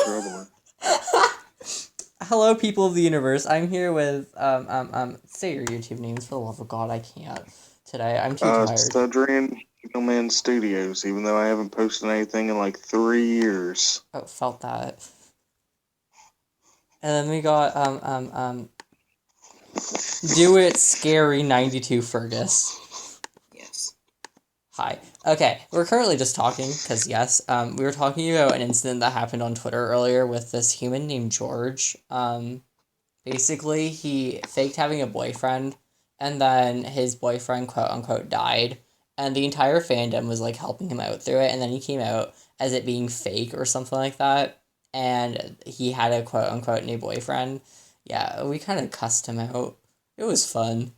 Troubling. Hello, people of the universe. I'm here with say your YouTube names for the love of God. I can't today. I'm too tired. Sudrian Man Studios, even though I haven't posted anything in like 3 years. Oh, felt that. And then we got Do It Scary 92 Fergus. Yes. Hi. Okay, we're currently just talking because yes, we were talking about an incident that happened on Twitter earlier with this human named George. Basically, he faked having a boyfriend, and then his boyfriend, quote unquote, died, and the entire fandom was like helping him out through it, and then he came out as it being fake or something like that, and he had a quote unquote new boyfriend. Yeah, we kind of cussed him out. It was fun.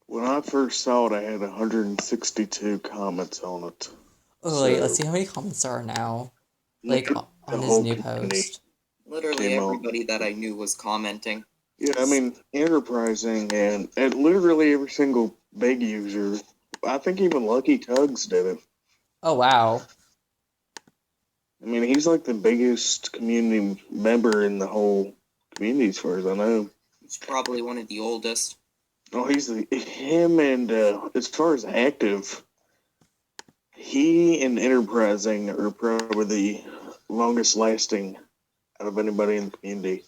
When I first saw it, I had 162 comments on it. Oh, wait, let's see how many comments there are now. Like, on his new post. Literally everybody that I knew was commenting. Yeah, I mean, enterprising and literally every single big user. I think even Lucky Tugs did it. Oh, wow. I mean, he's like the biggest community member in the whole community as far as I know. He's probably one of the oldest. Oh, him and as far as active, he and enterprising are probably the longest lasting out of anybody in the community.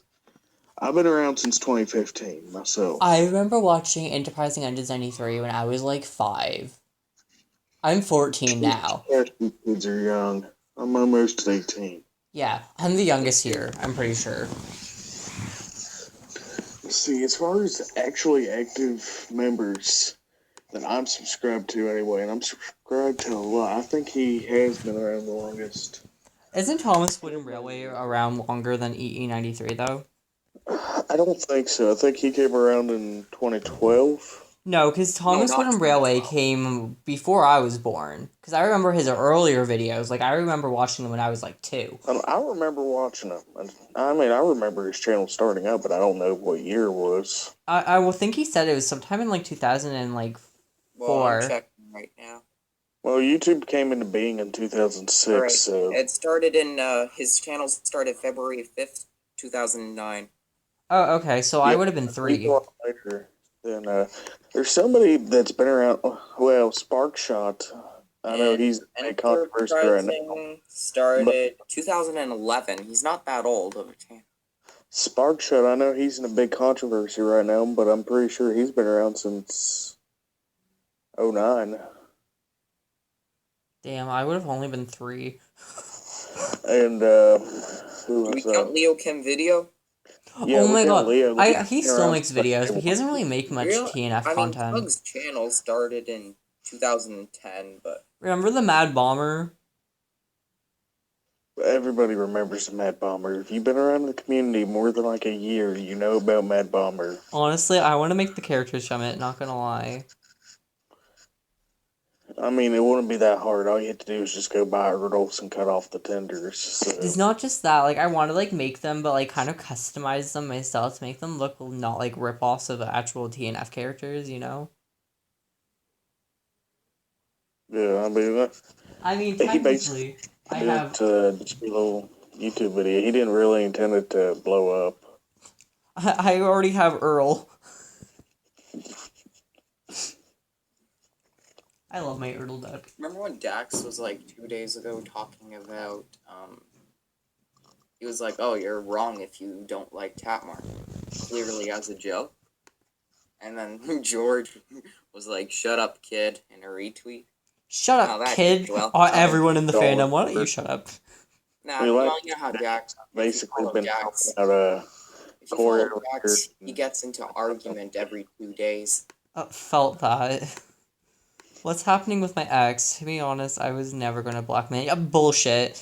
I've been around since 2015 myself. I remember watching Enterprising Engines 93 when I was like 5. I'm 14 now. Kids are young. I'm almost 18. Yeah, I'm the youngest here, I'm pretty sure. See, as far as actually active members that I'm subscribed to anyway, and I'm subscribed to a lot, I think he has been around the longest. Isn't Thomas Wooden Railway around longer than EE93 though? I don't think so. I think he came around in 2012. No, because Thomas Wooden Railway came before I was born. Because I remember his earlier videos. Like, I remember watching them when I was, like, 2. I remember watching them. I mean, I remember his channel starting up, but I don't know what year it was. I will think he said it was sometime in, like, 2004. Well, I'm checking right now. Well, YouTube came into being in 2006, right. so... It started in, his channel started February 5th, 2009. Oh, okay, so I would have been 3. Later. Then there's somebody that's been around. Well, Sparkshot. I know he's a controversy right now. Started 2011. He's not that old of a channel. Sparkshot. I know he's in a big controversy right now, but I'm pretty sure he's been around since 2009. Damn, I would have only been 3. And do we count Leo Kim Video? Yeah, oh my god, Leo. he still makes videos, but he doesn't really make much TNF content. I mean, Tug's channel started in 2010, but... Remember the Mad Bomber? Everybody remembers the Mad Bomber. If you've been around the community more than like a year, you know about Mad Bomber. Honestly, I want to make the characters from it, not gonna lie. I mean, it wouldn't be that hard. All you have to do is just go buy Rudolph's and cut off the tenders. So. It's not just that. Like, I want to, like, make them, but, like, kind of customize them myself to make them look not, like, rip-offs of the actual TNF characters, you know? Yeah, I mean, technically, I have... just a little YouTube video. He didn't really intend it to blow up. I already have Earl. I love my Ertl duck. Remember when Dax was like 2 days ago talking about, he was like, oh, you're wrong if you don't like Tapmark. Clearly as a joke. And then George was like, shut up, kid, in a retweet. Shut up, kid. Everyone in the fandom, why don't you shut up? Nah, you know how Dax basically been Dax, talking about Dax, he gets into argument every 2 days. Felt that. What's happening with my ex? To be honest, I was never gonna blackmail. Yeah, bullshit.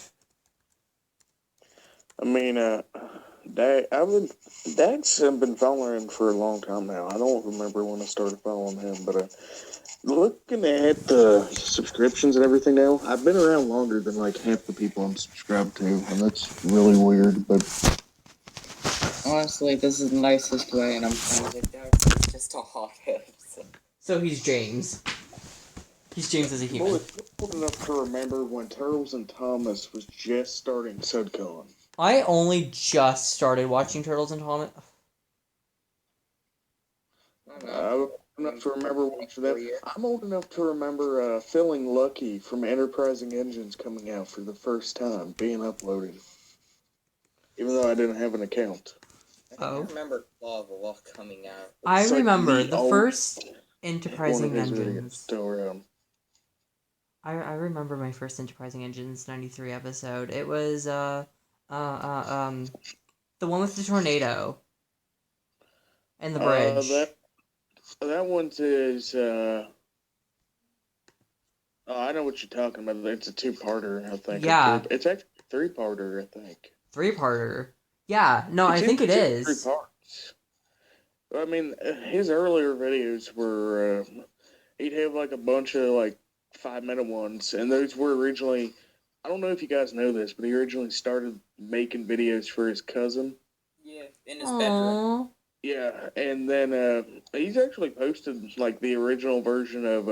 I mean, Dax have been following him for a long time now. I don't remember when I started following him, but looking at the subscriptions and everything now, I've been around longer than like half the people I'm subscribed to, and that's really weird. But honestly, this is the nicest way, and I'm trying to get Dax. He's just a hothead. So he's James. He's James as a I'm human. old enough to remember when Turtles and Thomas was just starting Sudcon. I only just started watching Turtles and Thomas. I don't know. I'm old enough to remember watching that. I'm old enough to remember feeling lucky from Enterprising Engines coming out for the first time, being uploaded. Even though I didn't have an account. I think I remember Claw of the Law coming out. I It's like remember the old- first one of Enterprising his videos Engines. still around. I remember my first Enterprising Engines 93 episode. It was the one with the tornado and the bridge. That one is oh, I know what you're talking about. It's a two-parter, I think. Yeah. It's actually a three-parter, I think. Three-parter. Yeah, no, I think it is. 3 parts. I mean, his earlier videos were he'd have like a bunch of like 5-minute ones, and those were originally. I don't know if you guys know this, but he originally started making videos for his cousin. Yeah, in his bedroom. Yeah, and then he's actually posted like the original version of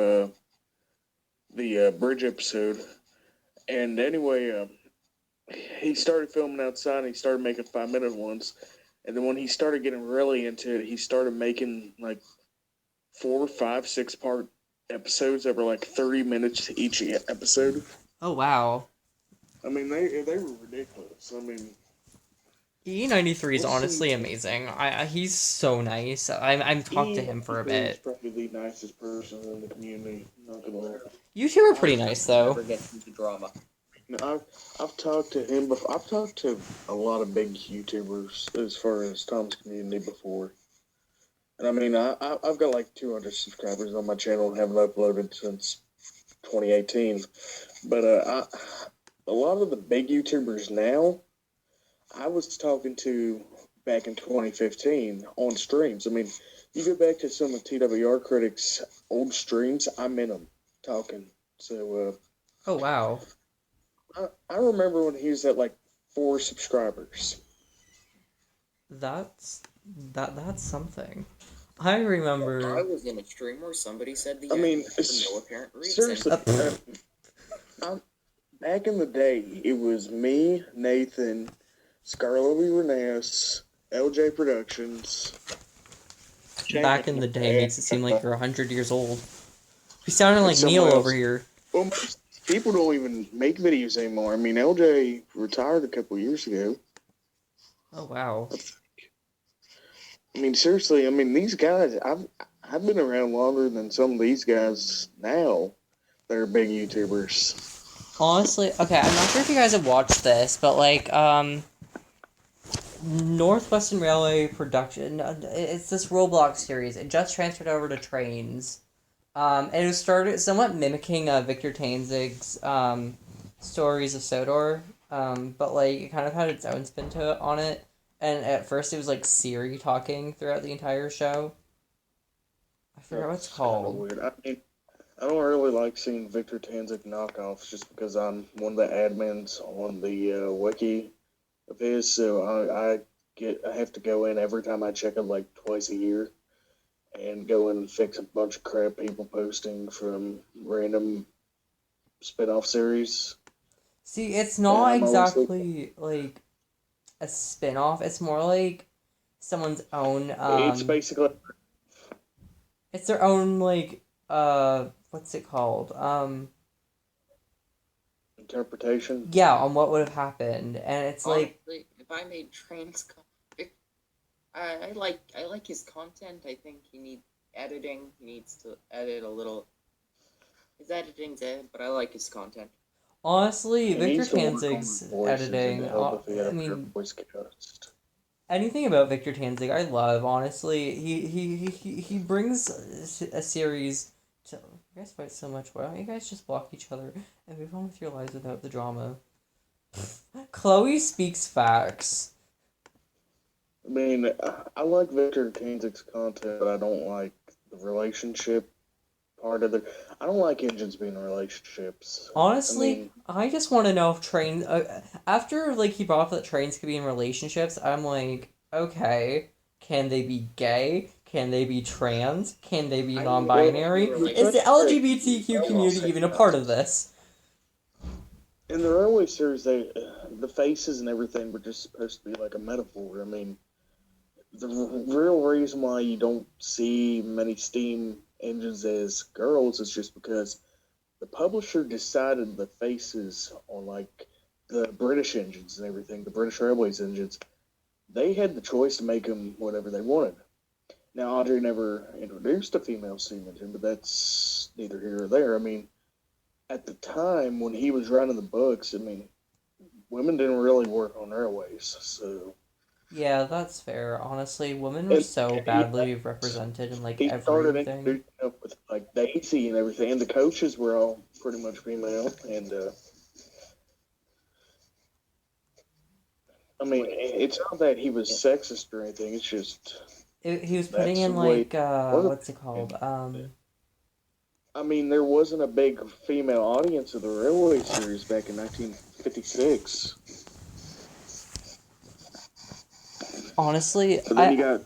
the bridge episode. And anyway, he started filming outside and he started making 5-minute ones. And then when he started getting really into it, he started making like 4, 5, 6 part episodes that were like 30 minutes each episode. Oh, wow. I mean, they were ridiculous. I mean, E93 is honestly amazing. He's so nice. I've talked to him for a bit. He's probably the nicest person in the community. Not gonna lie. You two are pretty nice, though. Never get into drama. I've talked to him before. I've talked to a lot of big YouTubers as far as Tom's community before. And I mean, I've got like 200 subscribers on my channel and haven't uploaded since 2018. But a lot of the big YouTubers now, I was talking to back in 2015 on streams. I mean, you go back to some of TWR Critics' old streams, I'm in them talking. So, oh, wow. I remember when he was at like 4 subscribers. That's something. I remember. I was in a stream where somebody said the I mean, for no apparent reason. seriously, back in the day, it was me, Nathan, Scarlett Reneas, LJ Productions. Back in the day makes it seem like you're 100 years old. You sounding like Neil over here. Well, most people don't even make videos anymore. I mean, LJ retired a couple years ago. Oh, wow. I mean, seriously, I mean, these guys, I've been around longer than some of these guys now that are big YouTubers. Honestly, okay, I'm not sure if you guys have watched this, but like, Northwestern Railway production, it's this Roblox series. It just transferred over to Trains. And it was started somewhat mimicking Victor Tanzig's Stories of Sodor, but like it kind of had its own spin to it on it. And at first it was like Siri talking throughout the entire show. I forgot what it's called. Weird. I mean, I don't really like seeing Victor Tanzig knockoffs just because I'm one of the admins on the wiki of his, so I have to go in every time I check it like twice a year and go in and fix a bunch of crap people posting from random spin-off series. See, it's not exactly like a spin-off. It's more like someone's own It's basically it's their own like what's it called? interpretation. Yeah, on what would have happened. And it's like Honestly, if I made Trains, I like his content. I think he needs editing. He needs to edit a little. His editing's but I like his content. honestly, Victor Tanzig's editing. I mean, anything about Victor Tanzig, I love. Honestly, he brings a series to. You guys fight so much. Why don't you guys just block each other and move on with your lives without the drama? Chloe speaks facts. I mean, I like Victor Tanzig's content, but I don't like the relationship part of it. I don't like engines being relationships. Honestly, I just want to know if trains. After like he brought up that trains could be in relationships, I'm like, okay, can they be gay? Can they be trans? Can they be I non-binary? really Is the like LGBTQ community even a part of this? In the early series, the faces and everything were just supposed to be like a metaphor. I mean, the real reason why you don't see many steam engines as girls is just because the publisher decided the faces on like the British engines and everything, the British Railways engines. They had the choice to make them whatever they wanted. Now, Audrey never introduced a female steam engine, but that's neither here or there. I mean, at the time when he was writing the books, I mean, women didn't really work on railways, so Yeah, that's fair. Honestly, women were and so badly represented in like he started everything. introducing them with like Daisy and everything, and the coaches were all pretty much female. And I mean, it's not that he was sexist or anything. It's just He was putting that's the in way it like worked. what's it called? I mean, there wasn't a big female audience of the Railway series back in 1956. Honestly, But then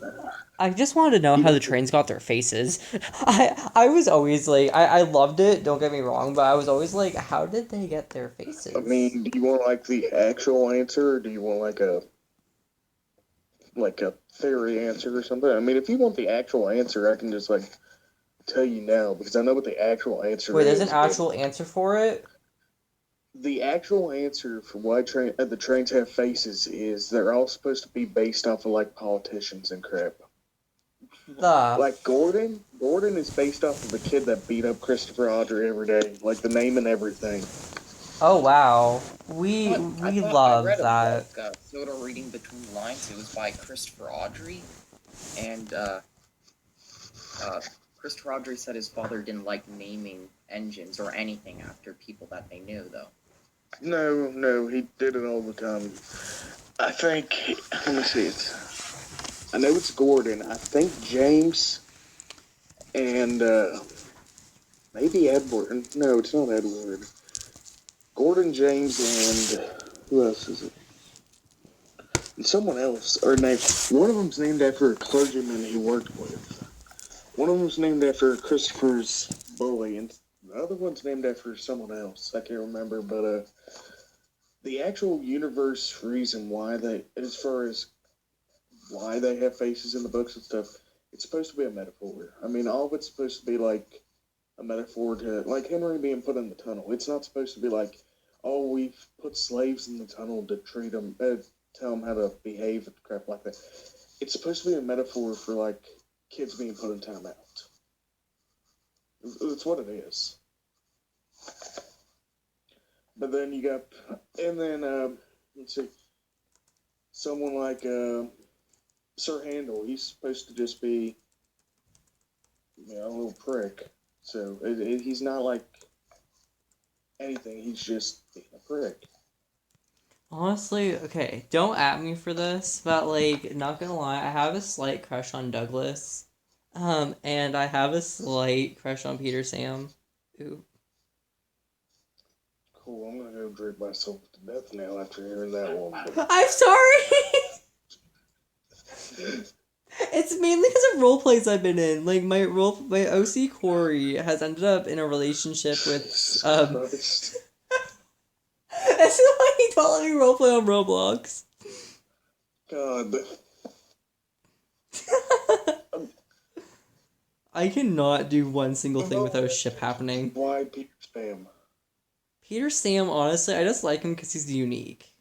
I just wanted to know you how the got trains got their faces. I was always like I loved it, don't get me wrong, but I was always like, how did they get their I faces? mean, do you want like the actual answer, or do you want like a theory answer or something? I mean, if you want the actual answer, I can just like tell you now because I know what the actual answer Wait, there's an is. But actual answer for it? the actual answer for why the trains have faces is they're all supposed to be based off of like politicians and crap. The Like Gordon is based off of the kid that beat up Christopher Audrey every day, like the name and everything. Oh wow. I We thought I read love a book, that. sort of reading between the lines. It was by Christopher Audrey, and Christopher Audrey said his father didn't like naming engines or anything after people that they knew, though. No, he did it all the time. I think. Let me see it. I know it's Gordon. I think James and maybe Edward. No, it's not Edward. Gordon, James, and who else is it? And someone else. Or name. One of them's named after a clergyman he worked with. One of them's named after Christopher's bully, and the other one's named after someone else. I can't remember, but the actual universe reason why they, as far as why they have faces in the books and stuff, it's supposed to be a metaphor. I mean, all of it's supposed to be like a metaphor to, like Henry being put in the tunnel. It's not supposed to be like, oh, we've put slaves in the tunnel to treat them, tell them how to behave and crap like that. It's supposed to be a metaphor for like kids being put in timeout. That's what it is. But then you got, and then let's see, someone like Sir Handel. He's supposed to just be, a little prick. So he's not like anything. He's just being a prick. Honestly, okay, don't at me for this, but like, not gonna lie, I have a slight crush on Douglas. And I have a slight crush on Peter Sam. Ooh. Cool. I'm gonna go drink myself to death now after hearing that one. I'm sorry! It's mainly because of role plays I've been in. Like my OC Corey has ended up in a relationship with Christ. That's why he don't let me roleplay on Roblox. God. I cannot do one single thing without a ship happening. Why Peter Spam? Peter Sam, honestly, I just like him because he's unique.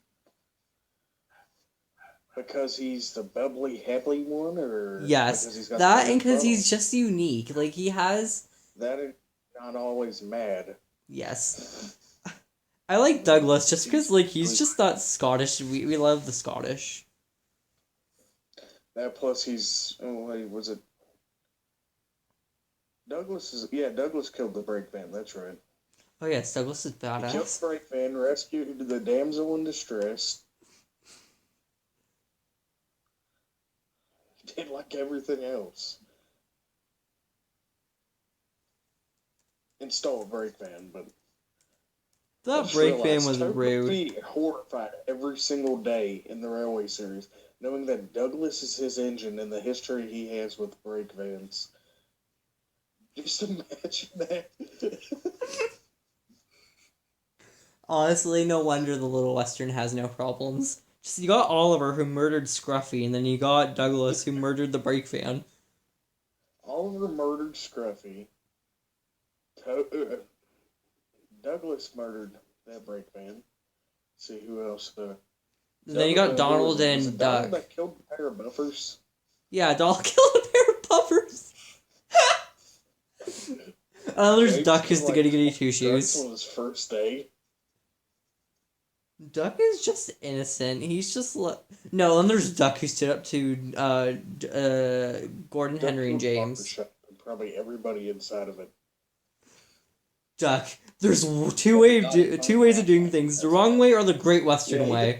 Because he's the bubbly, happy one, or Yes, because he's got that the and because funnel? he's just unique. Like he has. That is not always mad. Yes. I like Douglas just because like he's just that Scottish. We love the Scottish. That plus he's was it Douglas killed the brake van, that's right. Oh yes, Douglas is He killed the badass. brake van, rescued the damsel in distress. Did like everything else. Install a brake van, but That just brake van realized was Toad would rude. be horrified every single day in the Railway series. knowing that Douglas is his engine and the history he has with brake vans. Just imagine that. Honestly, no wonder the Little Western has no problems. Just you got Oliver who murdered Scruffy, and then you got Douglas who murdered the brake van. Oliver murdered Scruffy. Douglas murdered that brake van. Let's see who else. Then you got Donald was it and Donald Duck. that killed a pair of buffers? Yeah, Donald killed a pair of puppers. There's James Duck who's was the goody goody two shoes. on his first day. Duck is just innocent. He's just no. And there's Duck who stood up to Gordon, Duck Henry, and killed James. Barbershop, and probably everybody inside of it. Duck. There's two ways of doing things: the wrong way or the Great Western way.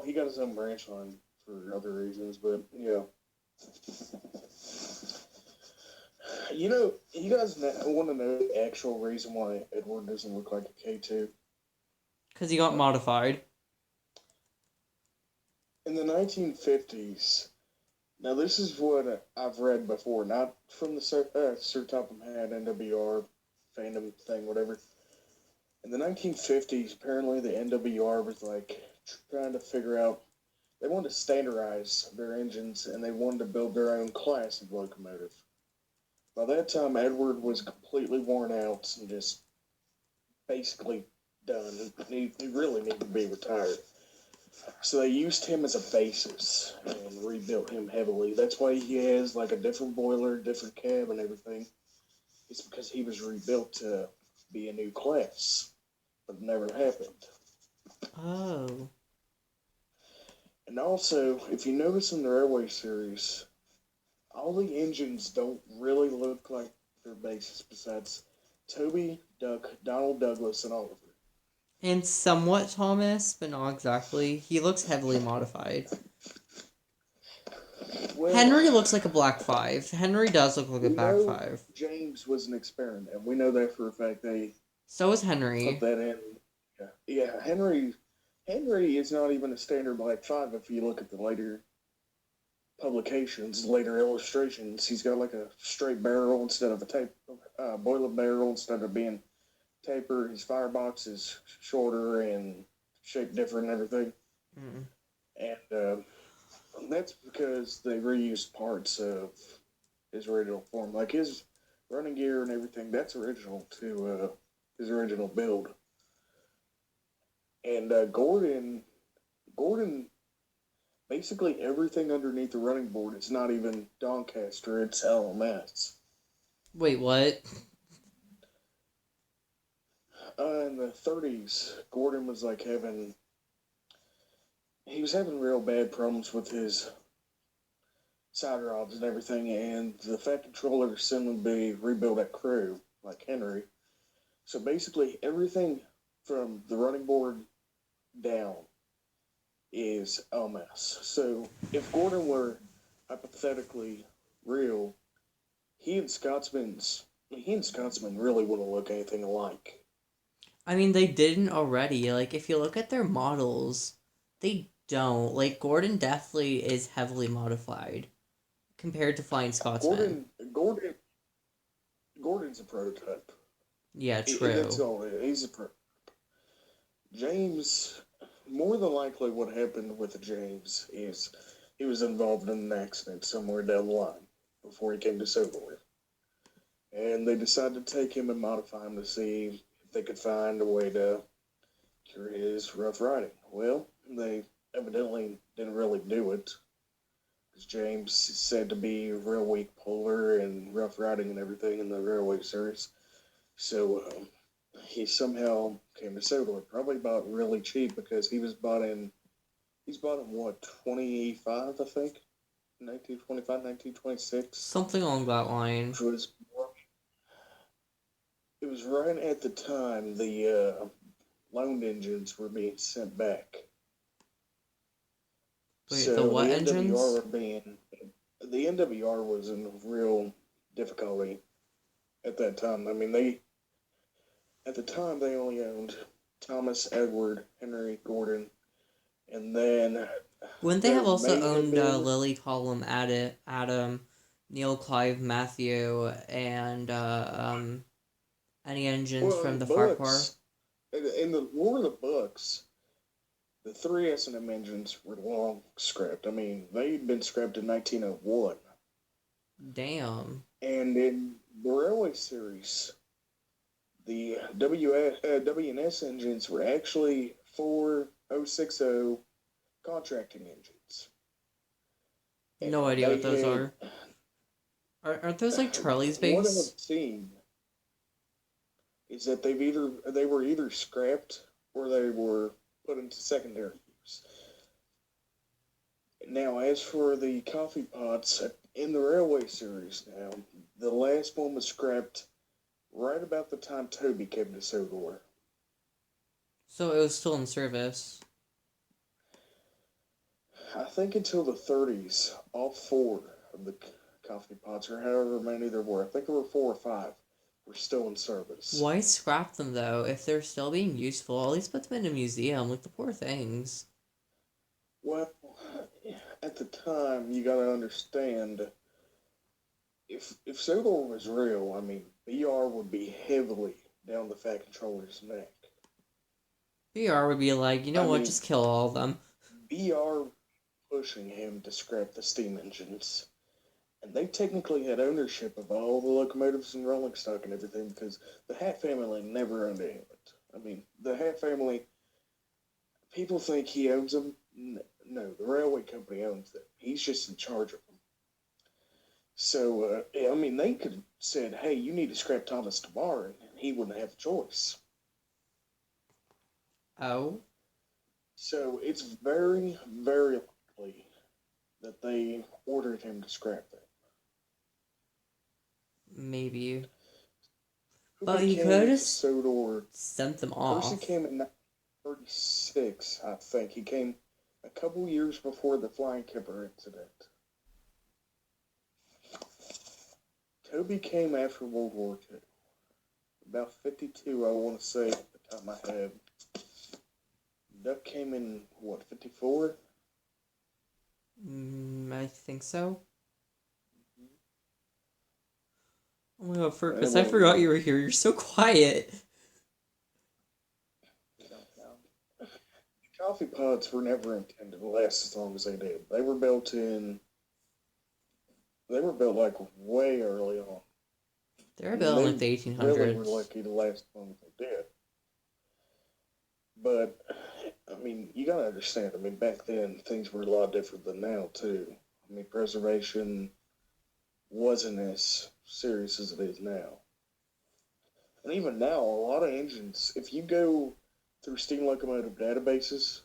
He got his own branch line for other reasons, but yeah. You guys want to know the actual reason why Edward doesn't look like a K2? Because he got modified. In the 1950s, now this is what I've read before, not from the Sir Topham Hatt NWR fandom thing, whatever. In the 1950s, apparently the NWR was like trying to figure out, they wanted to standardize their engines and they wanted to build their own class of locomotive. By that time, Edward was completely worn out and just basically done. He really needed to be retired. So they used him as a basis and rebuilt him heavily. That's why he has like a different boiler, different cab, and everything. It's because he was rebuilt to be a new class, but it never happened. Oh. And also, if you notice in the Railway series, all the engines don't really look like their bases besides Toby, Duck, Donald, Douglas, and Oliver. And somewhat Thomas, but not exactly. He looks heavily modified. Well, Henry looks like a Black 5. Henry does look like a Black 5. James was an experiment. We know that for a fact. They So is Henry. put that in. Yeah, Henry is not even a standard Black 5 if you look at the later publications, later illustrations. He's got like a straight barrel instead of a boiler barrel instead of being tapered. His firebox is shorter and shaped different and everything. Mm. And that's because they reused parts of his original form. Like his running gear and everything, that's original to his original build. And Gordon, basically everything underneath the running board, it's not even Doncaster, it's LMS. Wait, what? In the 30s, Gordon was like he was having real bad problems with his side rods and everything, and the Fat Controller sent him to be rebuilt at Crew, like Henry. So basically, everything from the running board down is LMS. So if Gordon were hypothetically real, he and Scotsman really wouldn't look anything alike. I mean, they didn't already. Like, if you look at their models, they don't. Like, Gordon definitely is heavily modified compared to Flying Scotsman. Gordon's a prototype. Yeah, true. That's all it is. He's a prototype. James, more than likely what happened with James is he was involved in an accident somewhere down the line before he came to Silverwood. And they decided to take him and modify him to see if they could find a way to cure his rough riding. Well, they evidently didn't really do it, because James is said to be a real weak puller and rough riding and everything in the Railway series. So he somehow came to Silverwood, probably bought really cheap because he's bought in what, 25, I think? 1925, 1926? Something along that line. It was right at the time the loaned engines were being sent back. Wait, So the what the engines? The NWR was in real difficulty at that time. I mean, at the time they only owned Thomas, Edward, Henry, Gordon, and then Wouldn't they there have also may have owned been. Lily Collum, Adam, Neil Clive Matthew, and any engines Well, from in the the Farquhar? books, in the War of the Books, the three S&M engines were long scrapped. I mean, they'd been scrapped in 1901. Damn. And in the Railway Series, the W&S engines were actually 4060 contracting engines. No And idea they what those had, are. Aren't those like Charlie's what I've base? seen is that they were either scrapped or they were put into secondary use. Now, as for the coffee pots in the Railway Series, now the last one was scrapped right about the time Toby came to Sodor. So it was still in service. I think until the 30s, all four of the coffee pots, or however many there were, I think there were four or five, were still in service. Why scrap them though? If they're still being useful, at least put them in a museum. Like the poor things. Well, at the time, you got to understand if Sodor was real, I mean, BR would be heavily down the Fat Controller's neck. BR would be like, you know I what? mean, Just kill all of them. BR pushing him to scrap the steam engines. And they technically had ownership of all the locomotives and rolling stock and everything because the Hat family never owned any of it. I mean, the Hat family, people think he owns them. No, the railway company owns them. He's just in charge of them. So, I mean, they could have said, hey, you need to scrap Thomas tomorrow, and he wouldn't have a choice. Oh? So it's very, very likely that they ordered him to scrap them. Maybe. Who But he could have became just Sodor? sent them Percy off. came in 1936, I think. He came a couple years before the Flying Kipper incident. Toby came after World War II. About 52, I want to say, at the top of my head. Duck came in, what, 54? I think so. Oh my god, Fergus, I Anyway, forgot you were here. You're so quiet. We don't know. coffee pots were never intended to last as long as they did. They were built like way early on. They were built in like the They really were 1800s. lucky to last as long as they did. But I mean, you gotta understand. I mean, back then things were a lot different than now too. I mean, preservation wasn't as serious as it is now. And even now, a lot of engines, if you go through steam locomotive databases,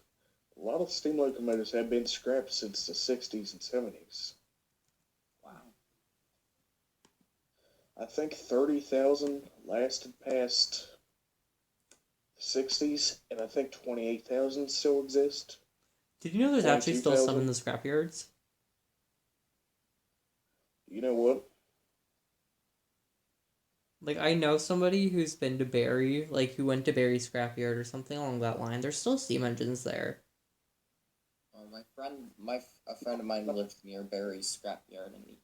a lot of steam locomotives have been scrapped since the 60s and 70s. Wow. I think 30,000 lasted past the 60s, and I think 28,000 still exist. Did you know there's actually still some in 22,000. the scrapyards? You know what? Like, I know somebody who's been to Barry, like, who went to Barry Scrapyard or something along that line. There's still steam engines there. A friend of mine lives near Barry's scrapyard, and he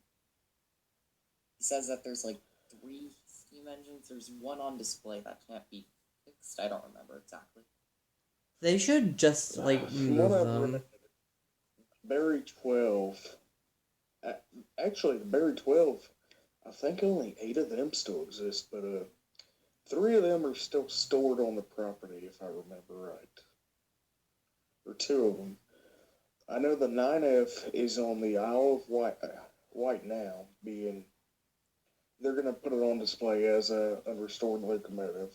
says that there's like 3 steam engines. There's one on display that can't be fixed. I don't remember exactly. They should just, like, From move what I've them. read, Barry 12, actually, the Barry 12, I think only 8 of them still exist, but 3 of them are still stored on the property, if I remember right. Or 2 of them. I know the 9F is on the Isle of Wight now, they're going to put it on display as a restored locomotive.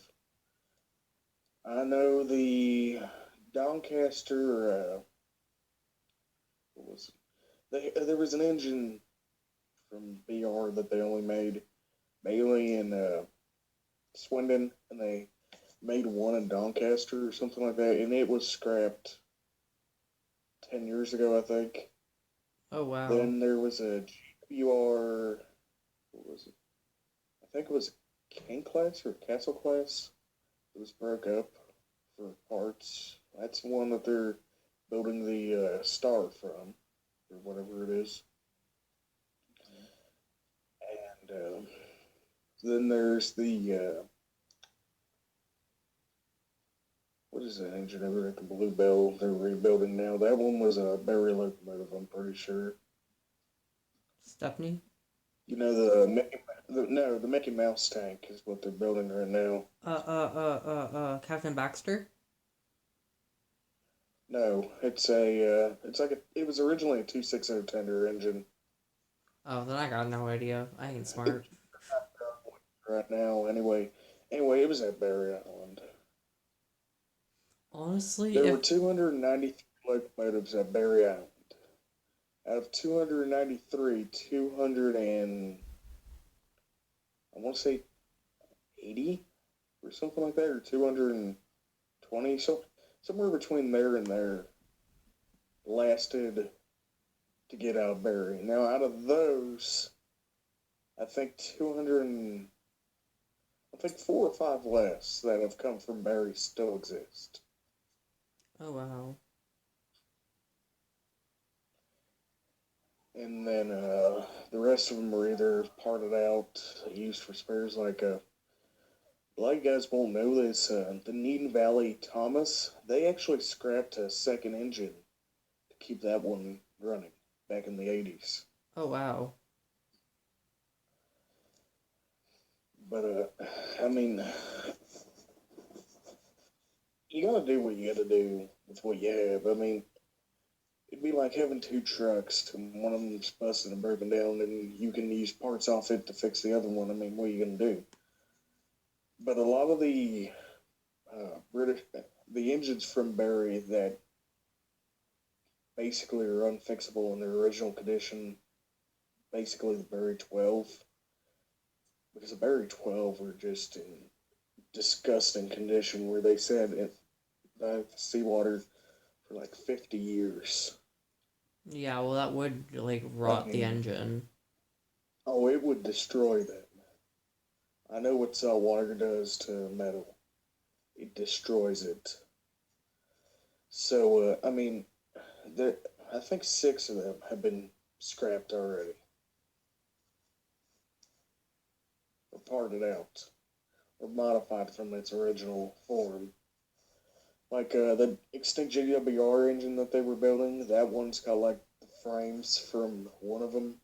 I know the Doncaster, what was it? There was an engine from BR that they only made Bailey and Swindon, and they made one in Doncaster or something like that, and it was scrapped 10 years ago, I think. Oh, wow. Then there was a GWR, what was it? I think it was King class or Castle class. It was broke up for parts. That's one that they're building the star from, or whatever it is. And then there's the what is that engine over at the Bluebell they're rebuilding now? That one was a Berry locomotive, I'm pretty sure. Stephanie? You know the Mickey Mouse tank is what they're building right now. Captain Baxter? No, it was originally a 260 tender engine. Oh, then I got no idea. I ain't smart. Right now, anyway, it was at Berry Island. Honestly, There were if 293 locomotives at Berry Island. Out of 293, 200 and I want to say 80 or something like that, or 220, so somewhere between there and there lasted to get out of Berry. Now, out of those, I think 4 or 5 less that have come from Berry still exist. oh wow. And then the rest of them are either parted out, used for spares. Like a lot of guys won't know this. The Needham Valley Thomas, they actually scrapped a second engine to keep that one running back in the 80s. Oh wow. But I mean, you gotta do what you gotta do with what you have. I mean, it'd be like having 2 trucks and one of them's busted and broken down, and you can use parts off it to fix the other one. I mean, what are you gonna do? But a lot of the the engines from Barry that basically are unfixable in their original condition, basically the Barry 12, because the Barry 12 were just in disgusting condition where they said it seawater for like 50 years. Yeah, well that would like rot the engine. Oh, it would destroy them. I know what salt water does to metal. It destroys it. So, I mean, I think 6 of them have been scrapped already. Or parted out. Or modified from its original form. Like the extinct GWR engine that they were building, that one's got like the frames from one of them.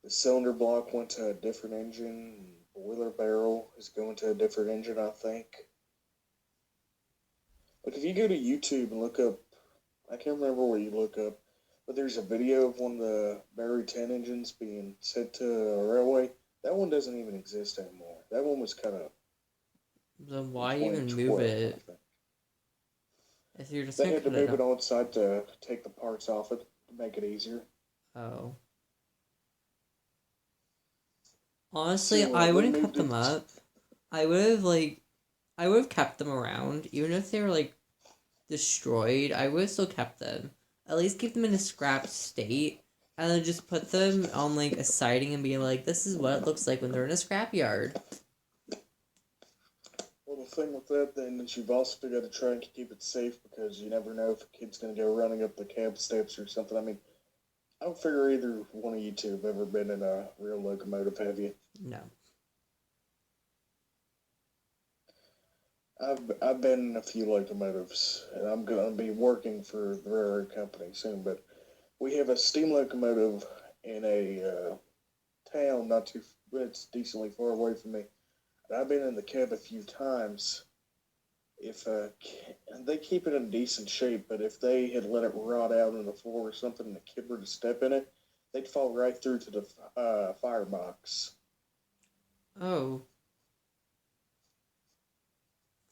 The cylinder block went to a different engine. Boiler barrel is going to a different engine, I think. Like if you go to YouTube and look up, I can't remember what you look up, but there's a video of one of the Barry 10 engines being sent to a railway. That one doesn't even exist anymore. That one was cut up. Then why even move it? If you're just They gonna had to cut it move it up. on site to take the parts off it to make it easier. Oh. Honestly, So, I they wouldn't cut moved them it. up. I would have kept them around. Even if they were like destroyed, I would have still kept them. At least keep them in a scrap state. And then just put them on like a siding and be like, this is what it looks like when they're in a scrapyard. Well, the thing with that then is you've also got to try and keep it safe because you never know if a kid's going to go running up the cab steps or something. I mean, I don't figure either one of you two have ever been in a real locomotive, have you? No. I've been in a few locomotives, and I'm going to be working for the railroad company soon. But we have a steam locomotive in a town not too, it's decently far away from me. And I've been in the cab a few times. If they keep it in decent shape, but if they had let it rot out on the floor or something, and the kid were to step in it, they'd fall right through to the firebox. Oh.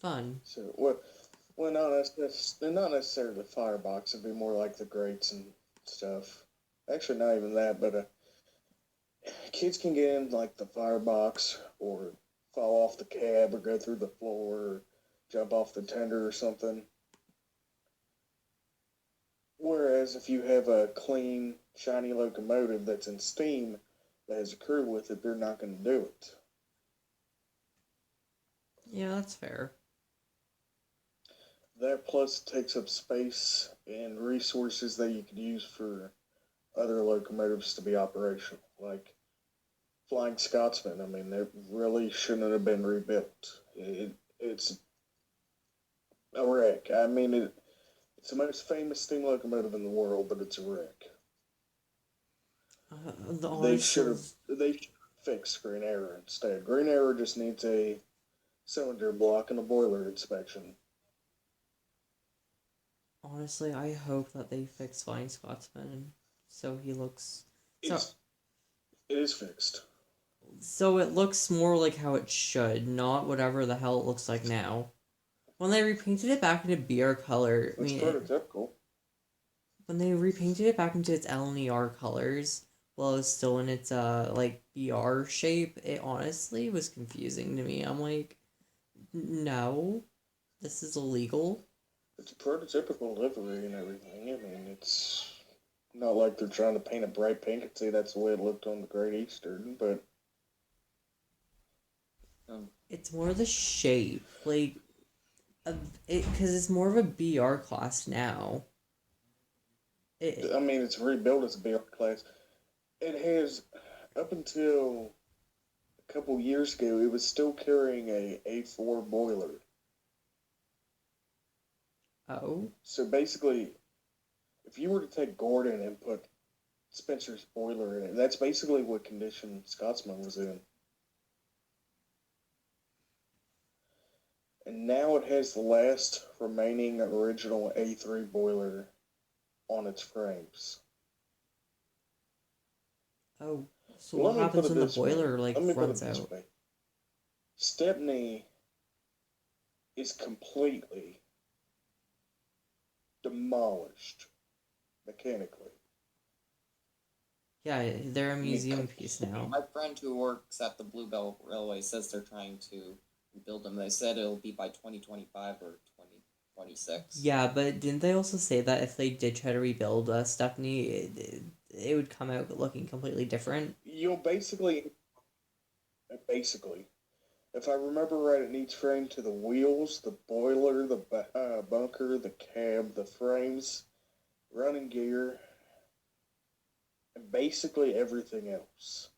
Fun. So what? Well, not necessarily the firebox. It'd be more like the grates and stuff. Actually, not even that. But kids can get in like the firebox, or fall off the cab, or go through the floor, or jump off the tender or something. Whereas if you have a clean, shiny locomotive that's in steam that has a crew with it, they're not going to do it. Yeah, that's fair. That plus takes up space and resources that you could use for other locomotives to be operational, like Flying Scotsman. I mean, it really shouldn't have been rebuilt. It's a wreck. I mean, it's the most famous steam locomotive in the world, but it's a wreck. They should have Honestly, fixed Green Arrow instead. Green Arrow just needs a cylinder block and a boiler inspection. honestly, I hope that they fix Flying Scotsman so he looks so It's it is fixed. so it looks more like how it should, not whatever the hell it looks like now. When they repainted it back into BR color, I It's mean, prototypical. when they repainted it back into its LNER colors, while it's still in its like BR shape, it honestly was confusing to me. I'm like, no, this is illegal. It's a prototypical livery and everything. I mean, it's not like they're trying to paint a bright pink and say that's the way it looked on the Great Eastern, but It's more the shape, like, because it's more of a BR class now. It, I mean, it's rebuilt as a BR class. It has, up until a couple years ago, it was still carrying a A4 boiler. oh, So basically, if you were to take Gordon and put Spencer's boiler in it, that's basically what condition Scotsman was in. And now it has the last remaining original A3 boiler on its frames. oh. So Let what me put happens it when the this way. boiler like Let me put it runs this out? way. Stepney is completely demolished mechanically. Yeah, they're a I mean, museum piece now. My friend who works at the Bluebell Railway says they're trying to rebuild them. They said it'll be by 2025 or 2026. Yeah, but didn't they also say that if they did try to rebuild Stephanie, it would come out looking completely different? You'll basically, if I remember right, it needs frame to the wheels, the boiler, the bunker, the cab, the frames, running gear, and basically everything else.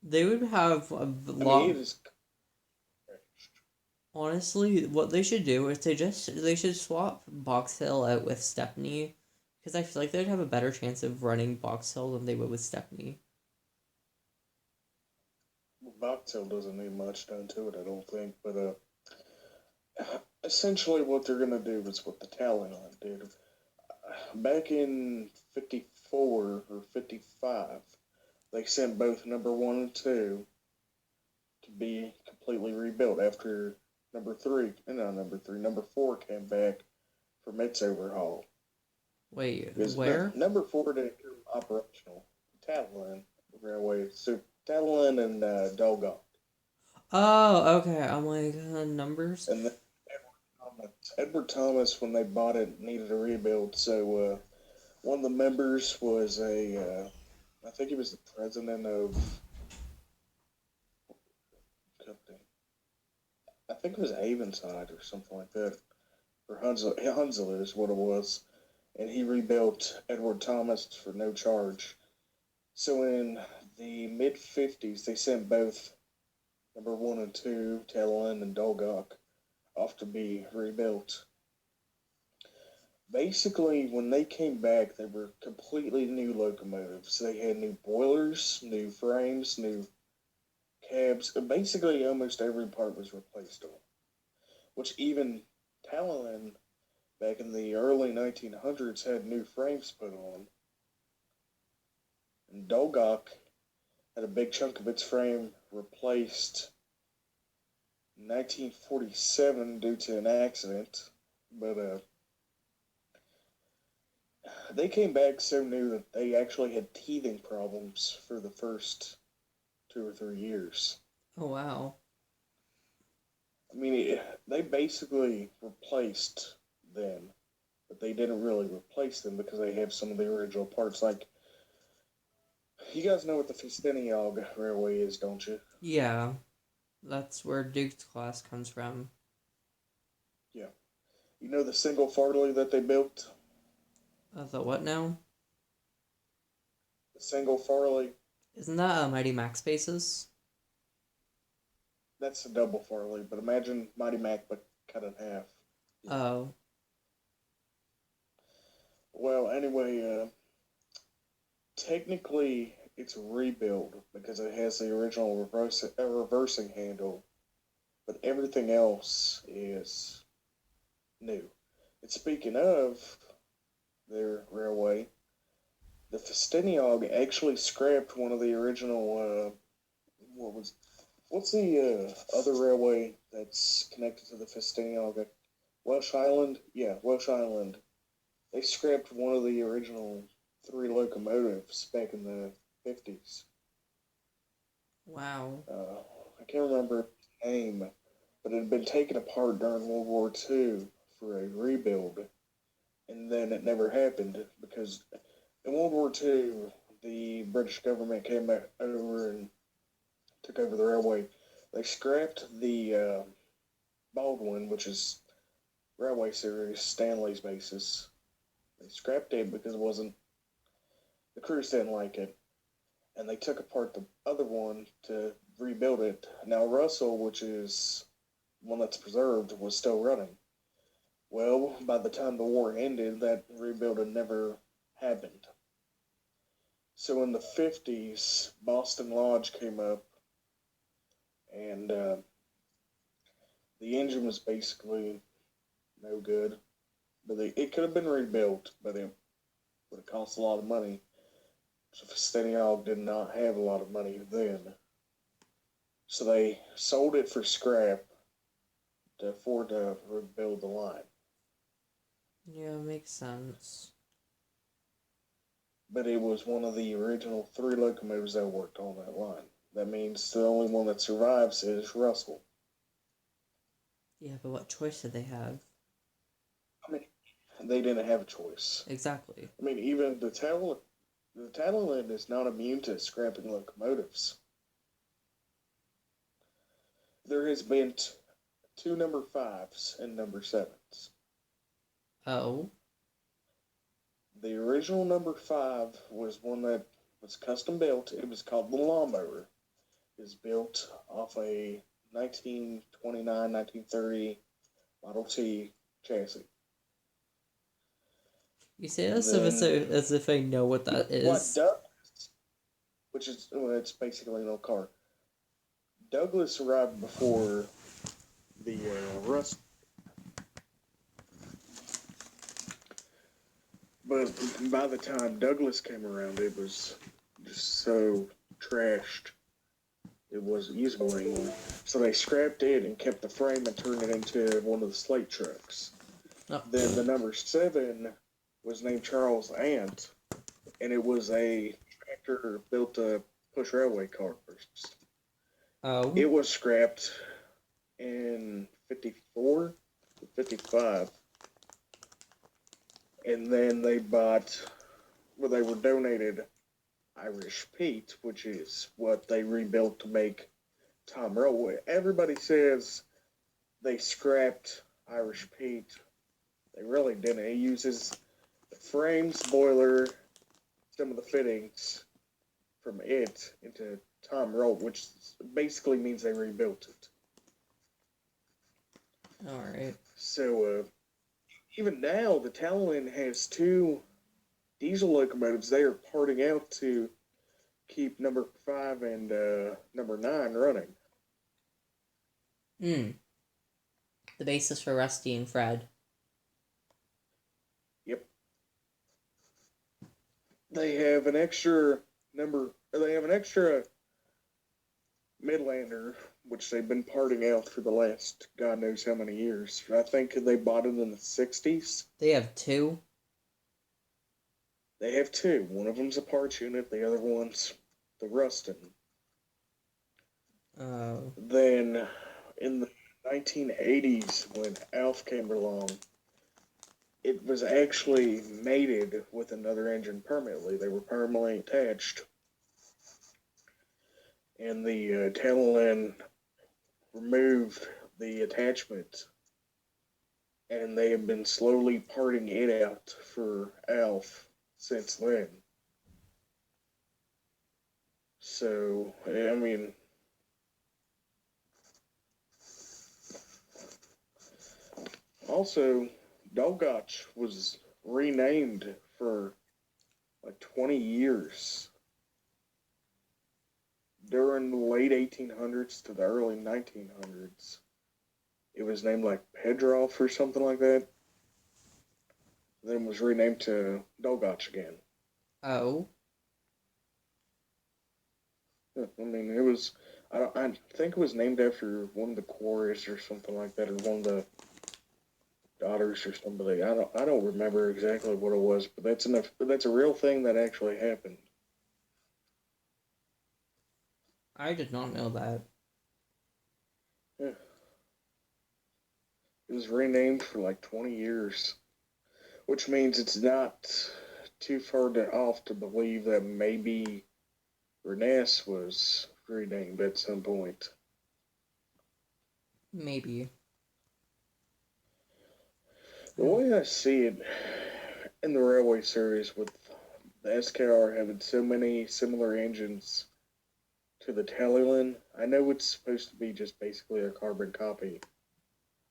They would have a I mean, lot. it is crashed. Honestly, what they should do is they should swap Box Hill out with Stephanie, because I feel like they'd have a better chance of running Box Hill than they would with Stephanie. Boxtail doesn't need much done to it, I don't think. But essentially, what they're gonna do is what the Talon did back in '54 or '55. They sent both number one and two to be completely rebuilt after number four came back from its overhaul. Wait, Because where? number four didn't come operational. Talon Railway, so Talon and Dolgon. Oh, okay. I'm like numbers. And then Edward Thomas, when they bought it, needed a rebuild. So one of the members was I think he was the president of company. I think it was Avonside or something like that. Or Hunsel is what it was. And he rebuilt Edward Thomas for no charge. So in the mid 50s, they sent both number one and two, Talon and Dolgok, off to be rebuilt. Basically, when they came back, they were completely new locomotives. They had new boilers, new frames, new cabs. Basically, almost every part was replaced on. Which even Talon, back in the early 1900s, had new frames put on. And Dolgok had a big chunk of its frame replaced in 1947 due to an accident. But they came back so new that they actually had teething problems for the first 2 or 3 years. Oh wow. I mean, they basically replaced them, but they didn't really replace them because they have some of the original parts. Like, you guys know what the Festiniog Railway is, don't you? Yeah, that's where Duke's class comes from. You know the single Farley that they built? The what now? The single Farley? Isn't that Mighty Max Bases? That's a double Farley, but imagine Mighty Mac but cut in half. Oh. Well, anyway, technically it's a rebuild because it has the original reversing handle, but everything else is new. And speaking of their railway, the Festiniog actually scrapped one of the original. What's the other railway that's connected to the Festiniog? Welsh Island? Yeah, Welsh Island. They scrapped one of the original 3 locomotives back in the 50s. Wow. I can't remember the name, but it had been taken apart during World War II for a rebuild, and then it never happened because in World War II, the British government came over and took over the railway. They scrapped the Baldwin, which is railway series Stanley's basis. They scrapped it because it wasn't the crews didn't like it, and they took apart the other one to rebuild it. Now Russell, which is one that's preserved, was still running. Well, by the time the war ended, that rebuild had never happened. So in the 50s, Boston Lodge came up, and the engine was basically no good. But it could have been rebuilt, but it would have cost a lot of money. So Festiniog did not have a lot of money then. So they sold it for scrap to afford to rebuild the line. Yeah, makes sense. But it was one of the original 3 locomotives that worked on that line. That means the only one that survives is Russell. Yeah, but what choice did they have? I mean, they didn't have a choice. Exactly. I mean, even the Talon is not immune to scrapping locomotives. There has been 2 number 5s and number 7s. Oh. The original number 5 was one that was custom built. It was called the Lawnmower. It was built off a 1929, 1930 Model T chassis. You say that Then, as if I know what that what is. Douglas, which is, well, it's basically no car. Douglas arrived before the Rust, but by the time Douglas came around, it was just so trashed. It wasn't usable anymore. So they scrapped it and kept the frame and turned it into one of the slate trucks. Oh. Then the number 7 was named Charles Ant, and it was a tractor built to push railway cars. Oh. It was scrapped in 54, 55. And then they were donated Irish Pete, which is what they rebuilt to make Tom Railway. Everybody says they scrapped Irish Pete. They really didn't. It uses the frames, boiler, some of the fittings from it into Tom Roll, which basically means they rebuilt it. Alright. So, even now, the Talon has 2 diesel locomotives they are parting out to keep number 5 and number 9 running. The basis for Rusty and Fred. Yep. They have an extra Midlander, which they've been parting out for the last God knows how many years. I think they bought it in the 60s. They have 2? They have 2. One of them's a parts unit, the other one's the Rustin. Oh. Then, in the 1980s, when Alf came along, it was actually mated with another engine permanently. They were permanently attached. And the Talon removed the attachment and they have been slowly parting it out for Alf since then. So, I mean, also, Dolgotch was renamed for like 20 years during the late 1800s to the early 1900s. It was named like Pedroff or something like that. Then was renamed to Dolgotch again. Oh. I mean, it was. I think it was named after one of the Quarries or something like that, or one of the daughters or somebody. I don't remember exactly what it was, but that's a real thing that actually happened. I did not know that. Yeah. It was renamed for like 20 years, which means it's not too far off to believe that maybe Renes was renamed at some point. Maybe. The way I see it in the railway series, with the SKR having so many similar engines to the Tallyland, I know it's supposed to be just basically a carbon copy.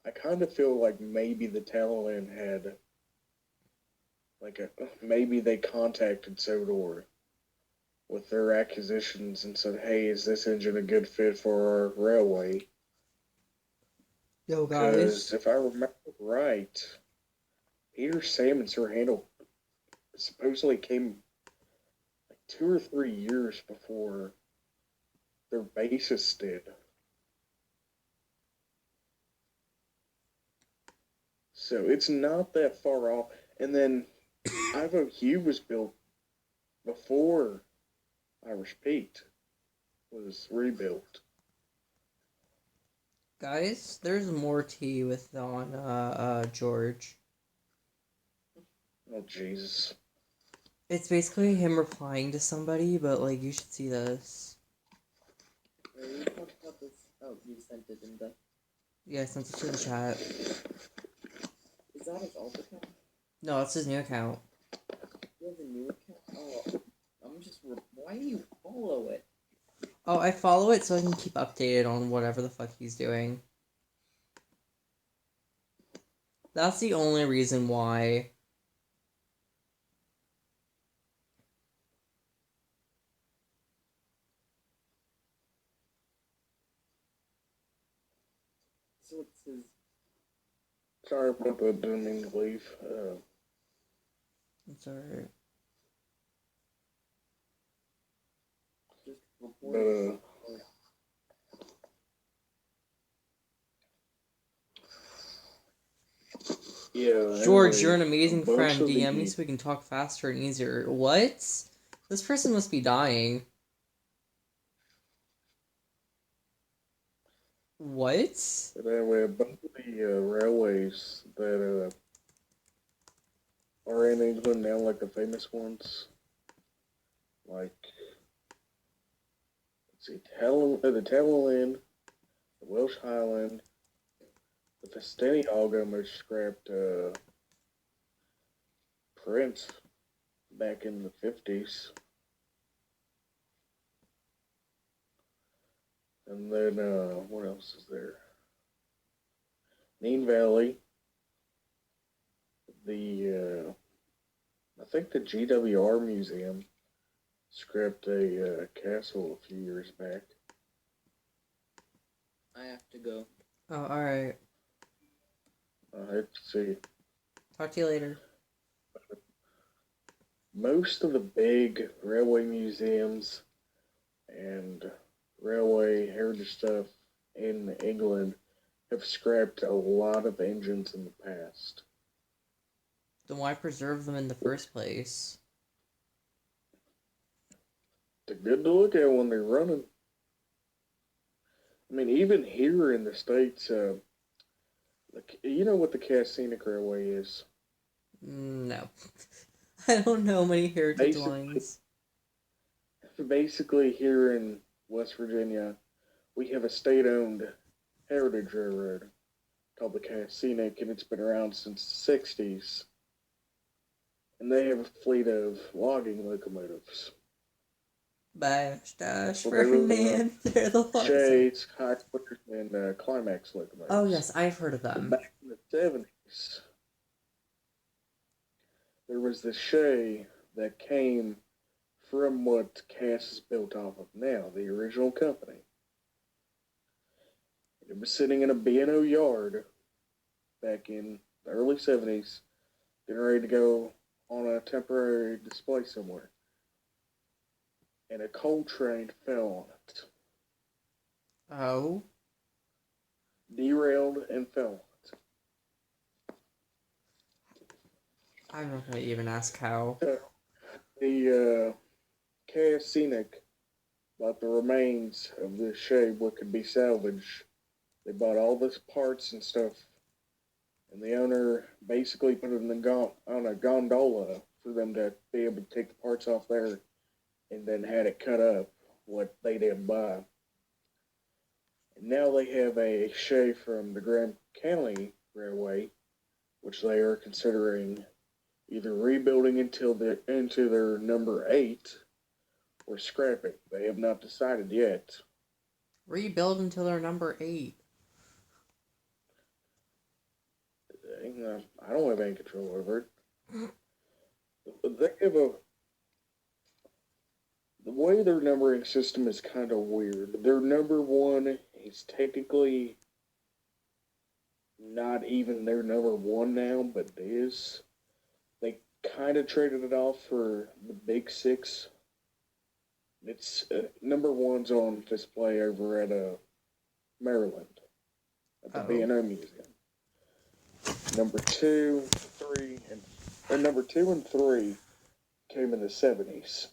I kind of feel like maybe the Tallyland had maybe they contacted Sodor with their acquisitions and said, "Hey, is this engine a good fit for our railway?" Yo, Because guys. if I remember right, Peter Sam and Sir Handel supposedly came like 2 or 3 years before their bassist did. So it's not that far off. And then Ivo Hugh was built before Irish Pete was rebuilt. Guys, there's more tea with on George. Oh Jesus! It's basically him replying to somebody, but like you should see this. We talked about this. Oh, you sent it in the. Yeah, I sent it to the chat. Is that his old account? No, it's his new account. You have a new account? Oh, I'm just. Why do you follow it? Oh, I follow it so I can keep updated on whatever the fuck he's doing. That's the only reason why. So it's his. Sorry about that. Didn't mean to leave. It's alright. Just But report. yeah. George, you're Anyway, an a amazing bunch friend. of DM me the so we can talk faster and easier. What? This person must be dying. What? but anyway, a bunch of the railways that are in England now, like the famous ones, like let's see, the Tallyland, the Welsh Highland, the Festini Hog almost scrapped Prince back in the 50s. And then, what else is there? Neen Valley, I think the GWR Museum scrapped a castle a few years back. I have to go. Oh, alright. I have to see. Talk to you later. Most of the big railway museums and railway heritage stuff in England have scrapped a lot of engines in the past. Then why preserve them in the first place? They're good to look at when they're running. I mean, even here in the States, you know what the Cass Scenic Railway is? No. I don't know many heritage lines. Basically, here in West Virginia, we have a state-owned heritage railroad called the Scenic, and it's been around since the 60s. And they have a fleet of logging locomotives. Bash dash Well, they were Ferdinand, they're the longest. Shades, High Splitters, and Climax locomotives. Oh yes, I've heard of But them. back in the 70s, there was the Shay that came from what Cass is built off of now, the original company. It was sitting in a B&O yard back in the early 70s, getting ready to go on a temporary display somewhere. And a coal train fell on it. Oh. Derailed and fell on it. I'm not gonna even ask how. So, the Cass Scenic bought the remains of this shade, what could be salvaged. They bought all this parts and stuff, and the owner basically put it on a gondola for them to be able to take the parts off there, and then had it cut up what they didn't buy. And now they have a Shay from the Graham County Railway, which they are considering either rebuilding into their number 8 or scrapping. They have not decided yet. Rebuild until they're number 8. I don't have any control over it. They have the way their numbering system is kind of weird. Their number 1 is technically not even their number 1 now, but it is. They kind of traded it off for the Big 6. It's number 1's on display over at Maryland at the B&O Museum. Number 2 and 3 came in the 70s.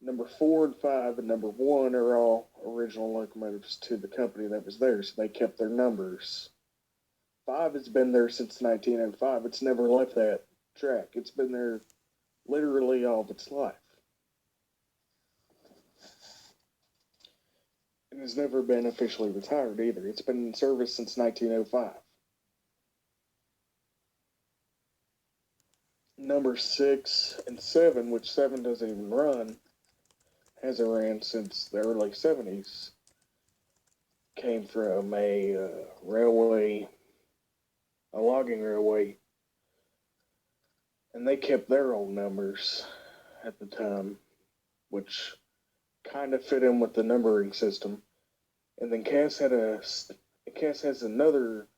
Number 4 and 5 and number 1 are all original locomotives to the company that was there, so they kept their numbers. 5 has been there since 1905. It's never left that track. It's been there literally all of its life. And has never been officially retired either. It's been in service since 1905. Number 6 and 7, which 7 doesn't even run, hasn't ran since the early 70s, came from a logging railway, and they kept their old numbers at the time, which kind of fit in with the numbering system. And then Cass has another.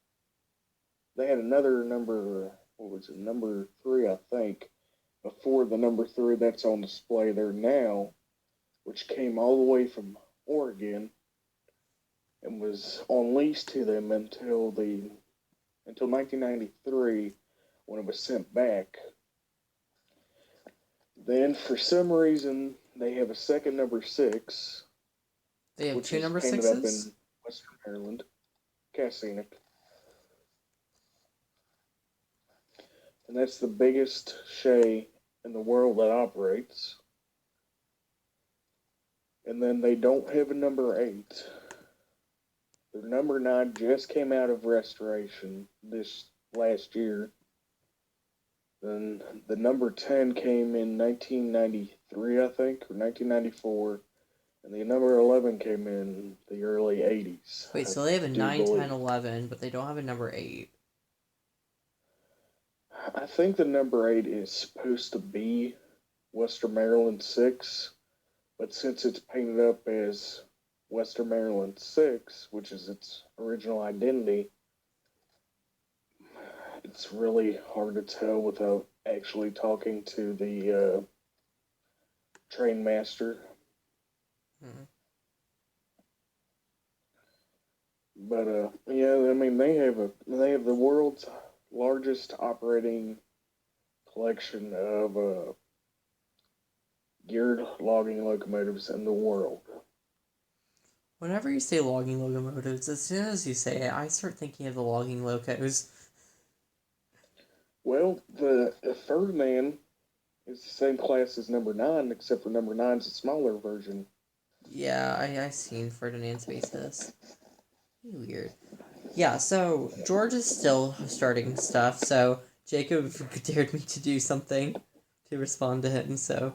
They had another number. What was it? Number 3, I think, before the number 3 that's on display there now, which came all the way from Oregon and was on lease to them until 1993, when it was sent back. Then, for some reason, they have a second number 6. They have which 2 is number painted 6s? up in Western Maryland. Cass Scenic. And that's the biggest Shay in the world that operates. And then they don't have a number 8. Their number 9 just came out of restoration this last year. Then the number 10 came in 1993, I think, or 1994. And the number 11 came in the early 80s. Wait, so they have a 9, 10, 11, but they don't have a number 8. I think the number 8 is supposed to be Western Maryland 6, but since it's painted up as Western Maryland 6, which is its original identity, it's really hard to tell without actually talking to the train master. Mm-hmm. But yeah, I mean they have the world's largest operating collection of geared logging locomotives in the world. Whenever you say logging locomotives, as soon as you say it, I start thinking of the logging locos. Well, the Ferdinand is the same class as number 9, except for number 9's a smaller version. Yeah, I seen Ferdinand's faces. Weird. Yeah, so George is still starting stuff, so Jacob dared me to do something to respond to him, so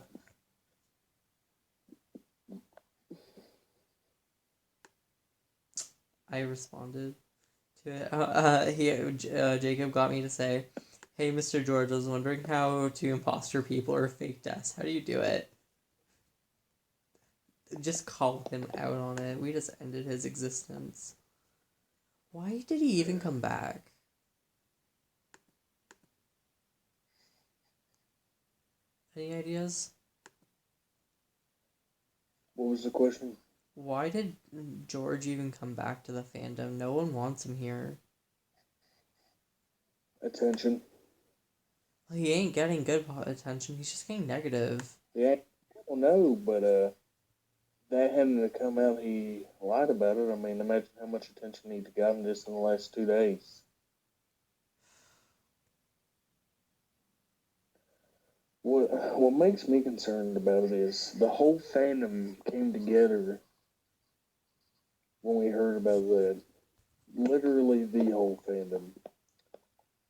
I responded to it. Jacob got me to say, "Hey, Mr. George, I was wondering how to imposter people or fake deaths. How do you do it?" Just call him out on it. We just ended his existence. Why did he even come back? Any ideas? What was the question? Why did George even come back to the fandom? No one wants him here. Attention. He ain't getting good attention. He's just getting negative. Yeah, I don't know, but that having to come out, he lied about it. I mean, imagine how much attention he'd gotten just in the last 2 days. What makes me concerned about it is the whole fandom came together when we heard about that. Literally the whole fandom.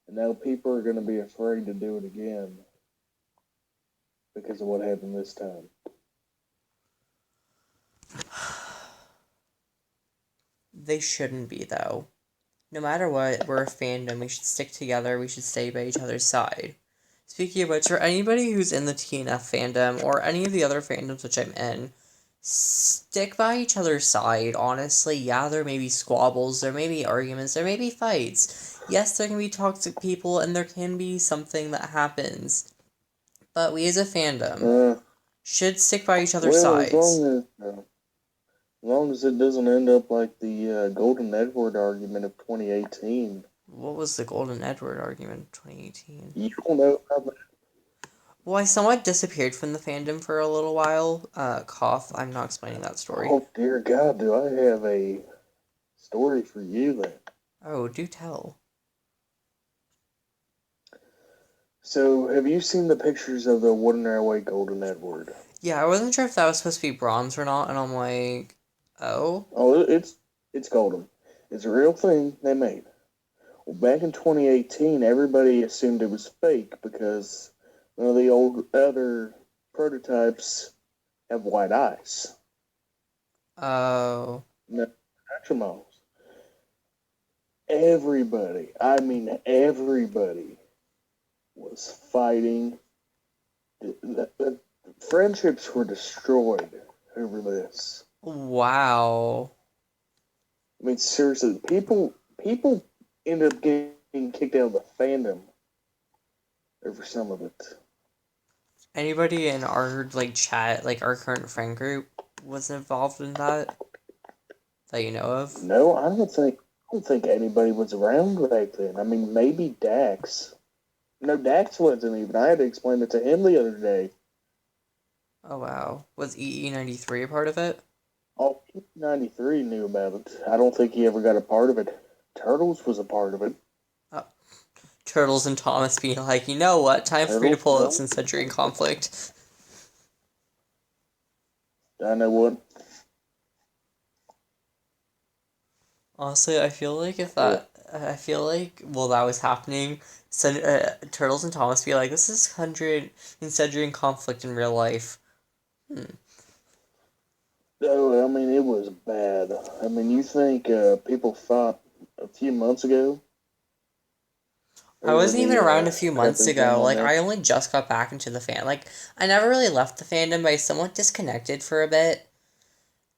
And now people are going to be afraid to do it again because of what happened this time. They shouldn't be, though. No matter what, we're a fandom. We should stick together. We should stay by each other's side. Speaking of which, for anybody who's in the TNF fandom or any of the other fandoms which I'm in, stick by each other's side. Honestly, yeah, there may be squabbles, there may be arguments, there may be fights. Yes, there can be toxic people, and there can be something that happens. But we as a fandom should stick by each other's sides. As long as it doesn't end up like the Golden Edward argument of 2018. What was the Golden Edward argument of 2018? You don't know about that? Well, I somewhat disappeared from the fandom for a little while. Cough, I'm not explaining that story. Oh, dear God, do I have a story for you then? Oh, do tell. So, have you seen the pictures of the Wooden Airway Golden Edward? Yeah, I wasn't sure if that was supposed to be bronze or not, and I'm like, oh? Oh, it's golden. It's a real thing they made. Well, back in 2018, everybody assumed it was fake because none of the other prototypes have white eyes. Oh. No, natural models. Everybody, I mean everybody, was fighting. The friendships were destroyed over this. Wow. I mean, seriously, people end up getting kicked out of the fandom over some of it. Anybody in our, chat, our current friend group was involved in that you know of? No, I don't think anybody was around back then. I mean, maybe Dax. No, Dax wasn't even. I had to explain it to him the other day. Oh, wow. Was EE93 a part of it? Oh, 93 knew about it. I don't think he ever got a part of it. Turtles was a part of it. Turtles and Thomas being like, you know what? Time for me to pull out some Sudrian conflict. I know what. Honestly, I feel like while that was happening, Turtles and Thomas be like, this is 100 and Sudrian conflict in real life. Oh, I mean, it was bad. I mean, you think people fought a few months ago? I wasn't even around a few months ago. I only just got back into the fan. I never really left the fandom, but I somewhat disconnected for a bit.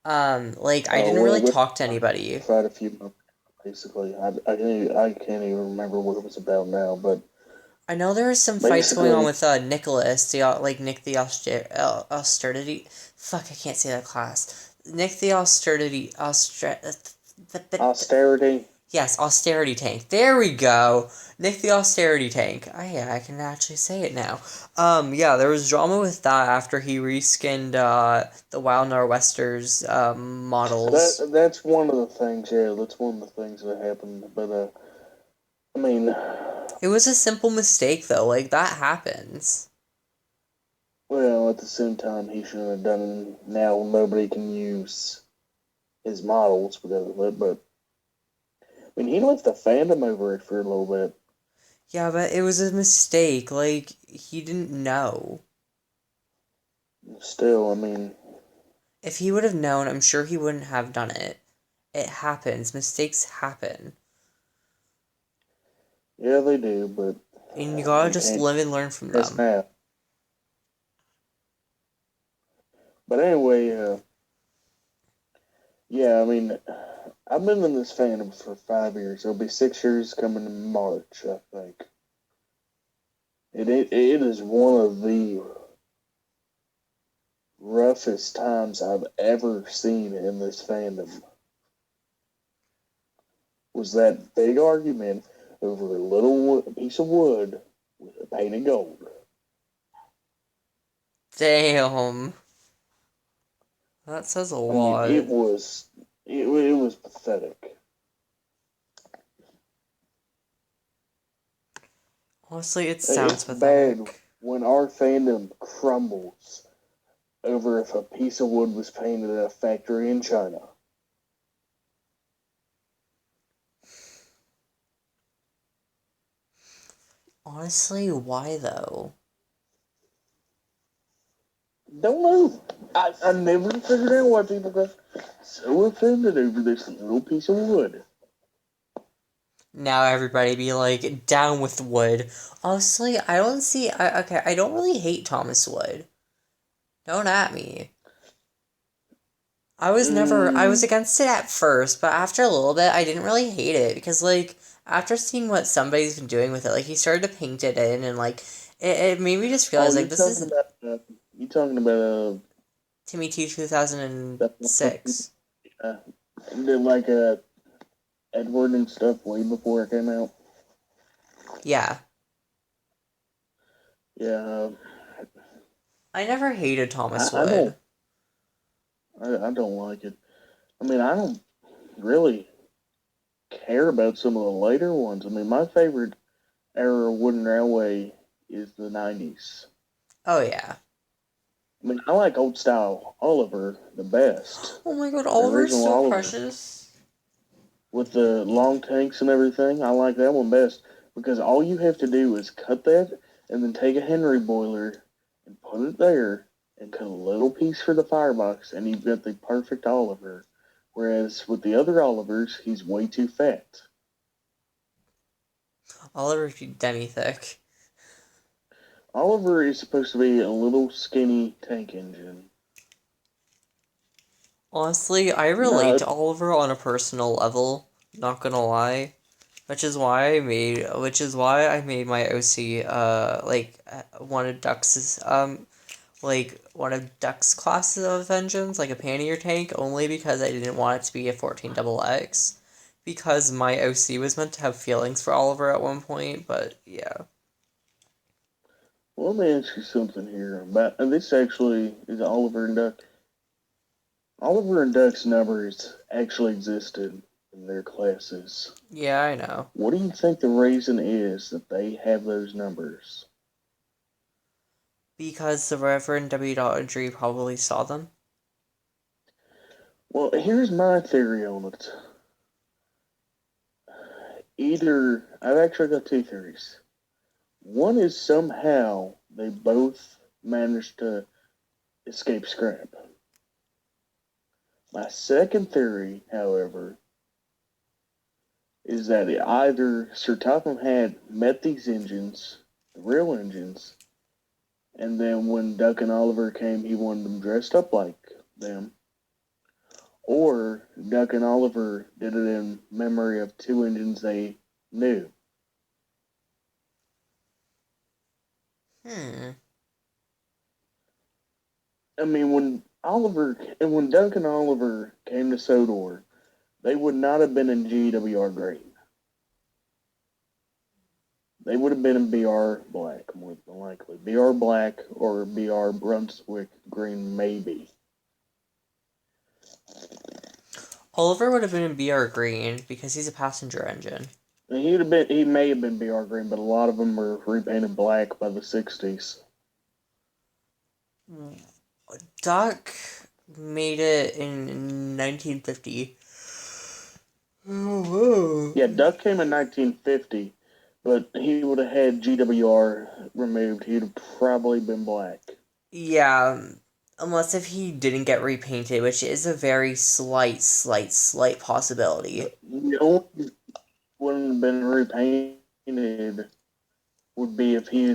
I didn't really talk to anybody. Tried a few months, basically. I can't even remember what it was about now, but I know there was some fights going on with Nicholas, Nick the Austerity. Fuck, I can't say that class. Nick the Austerity. Austerity. Yes, Austerity Tank. There we go. Nick the Austerity Tank. I can actually say it now. Yeah, there was drama with that after he reskinned the Wild Nor'Westers models. That's one of the things. Yeah, that's one of the things that happened. But I mean, it was a simple mistake though. That happens. Well, at the same time, he shouldn't have done it. Now nobody can use his models because of it, but I mean, he left the fandom over it for a little bit. Yeah, but it was a mistake. Like, he didn't know. Still, I mean, If he would have known, I'm sure he wouldn't have done it. It happens. Mistakes happen. yeah, they do, but And you gotta you just can't live and learn from test them. now. But anyway, yeah, I mean, I've been in this fandom for 5 years. It'll be 6 years coming in March, I think. It is one of the roughest times I've ever seen in this fandom. Was that big argument over a little piece of wood with a painted gold. Damn. That says a I mean, lot. it was pathetic. Honestly, it It's sounds bad pathetic. when our fandom crumbles over if a piece of wood was painted at a factory in China. Honestly, why though? Don't know. I never figured out why people got so offended over this little piece of wood. Now everybody be like, down with Wood. Honestly, I don't see. I don't really hate Thomas Wood. Don't at me. I was Mm, against it at first, but after a little bit, I didn't really hate it because, like, after seeing what somebody's been doing with it, like, he started to paint it in, and, like, it made me just oh, realize, like, this is you're talking about Timmy T that 2006. did like Edward and stuff way before it came out. Yeah. Yeah, I never hated Thomas I Wood. don't I don't like it. I mean, I don't really care about some of the later ones. I mean, my favorite era of Wooden Railway is the '90s. Oh, yeah. I mean, I like old style Oliver the best. Oh my god, The Oliver is original so Oliver precious. with the long tanks and everything. I like that one best because all you have to do is cut that and then take a Henry boiler and put it there and cut a little piece for the firebox, and you've got the perfect Oliver. Whereas with the other Olivers, he's way too fat. Oliver demi thick. Oliver is supposed to be a little skinny tank engine. Honestly, I relate No, to Oliver on a personal level, not gonna lie. Which is why I made my OC one of Duck's classes of engines, like a pannier tank, only because I didn't want it to be a 14 double X. Because my OC was meant to have feelings for Oliver at one point, but yeah. well, let me ask you something here about, and this actually is Oliver and Duck. Oliver and Duck's numbers actually existed in their classes. Yeah, I know. What do you think the reason is that they have those numbers? Because the Reverend W. Audrey probably saw them. Well, here's my theory on it. Either, I've actually got two theories. One is somehow they both managed to escape scrap. My second theory, however, is that either Sir Topham had met these engines, the real engines, and then when Duck and Oliver came, he wanted them dressed up like them, or Duck and Oliver did it in memory of two engines they knew. Hmm. I mean, when Duck and Oliver came to Sodor, they would not have been in GWR Green. They would have been in BR Black, more than likely. BR Black or BR Brunswick Green, maybe. Oliver would have been in BR Green because he's a passenger engine. He may have been BR Green, but a lot of them were repainted black by the '60s. Doc made it in 1950. Oh, Yeah, Duck came in 1950, but he would have had GWR removed. He'd have probably been black. yeah, unless if he didn't get repainted, which is a very slight possibility. The only wouldn't have been repainted would be if he